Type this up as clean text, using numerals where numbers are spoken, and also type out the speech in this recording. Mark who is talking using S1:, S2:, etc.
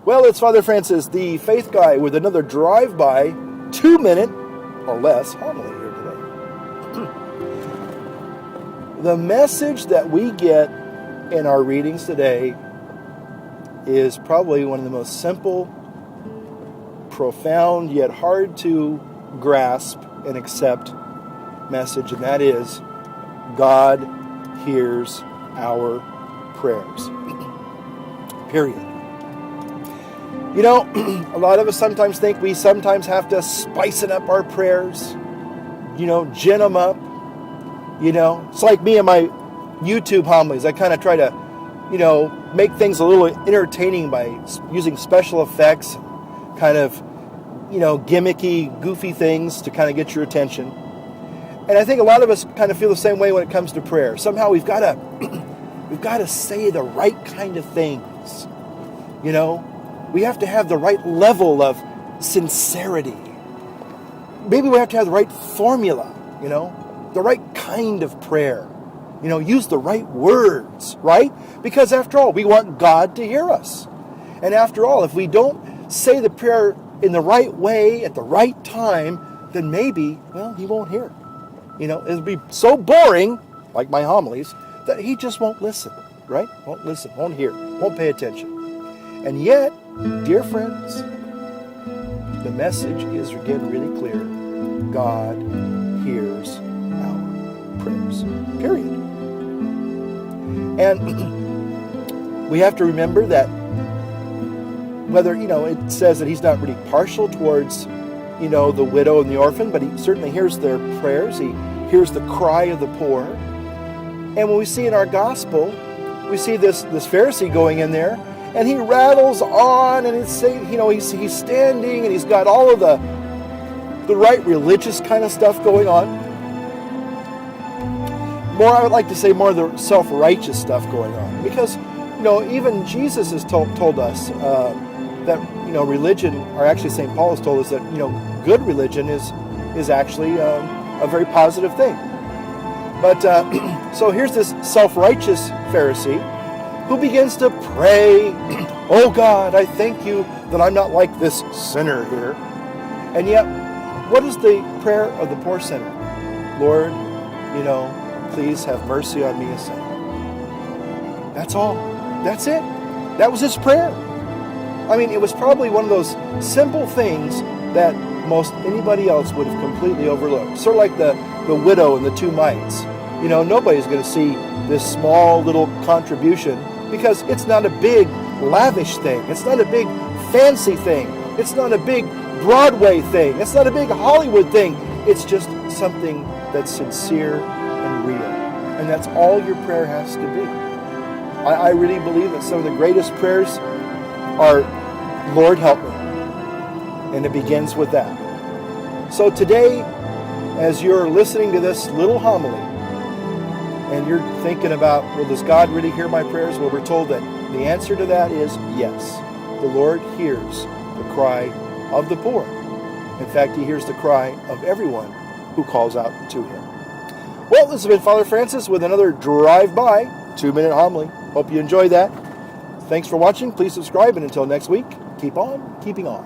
S1: Well, it's Father Francis, the faith guy, with another drive-by, 2-minute or less homily here today. The message that we get in our readings today is probably one of the most simple, profound, yet hard to grasp and accept message, and that is, God hears our prayers. Period. You know, a lot of us sometimes think we sometimes have to spicing up our prayers, gin them up. It's like me and my YouTube homilies. I kind of try to, make things a little entertaining by using special effects, kind of, gimmicky, goofy things to kind of get your attention. And I think a lot of us kind of feel the same way when it comes to prayer. Somehow we've got to say the right kind of things. We have to have the right level of sincerity. Maybe we have to have the right formula, the right kind of prayer. Use the right words, right? Because after all, we want God to hear us. And after all, if we don't say the prayer in the right way at the right time, then maybe, He won't hear. It'll be so boring, like my homilies, that He just won't listen, right? Won't listen, won't hear, won't pay attention. And yet, dear friends, the message is again really clear. God hears our prayers. Period. And we have to remember that whether, it says that He's not really partial towards, the widow and the orphan, but He certainly hears their prayers. He hears the cry of the poor. And when we see in our gospel, we see this Pharisee going in there, and he rattles on, and he's standing, and he's got all of the right religious kind of stuff going on. I would like to say more of the self-righteous stuff going on. Because, even Jesus has told us that, religion, or actually St. Paul has told us that, good religion is actually a very positive thing. But, so here's this self-righteous Pharisee who begins to pray, "Oh God, I thank you that I'm not like this sinner here." And yet, what is the prayer of the poor sinner? "Lord, please have mercy on me, a sinner." That's all. That's it. That was his prayer. I mean, it was probably one of those simple things that most anybody else would have completely overlooked. Sort of like the widow and the two mites. Nobody's going to see this small little contribution because it's not a big, lavish thing. It's not a big, fancy thing. It's not a big Broadway thing. It's not a big Hollywood thing. It's just something that's sincere and real. And that's all your prayer has to be. I really believe that some of the greatest prayers are, "Lord, help me." And it begins with that. So today, as you're listening to this little homily, and you're thinking about, well, does God really hear my prayers? Well, we're told that the answer to that is yes. The Lord hears the cry of the poor. In fact, He hears the cry of everyone who calls out to Him. Well, this has been Father Francis with another drive-by 2-minute homily. Hope you enjoyed that. Thanks for watching. Please subscribe, and until next week, keep on keeping on.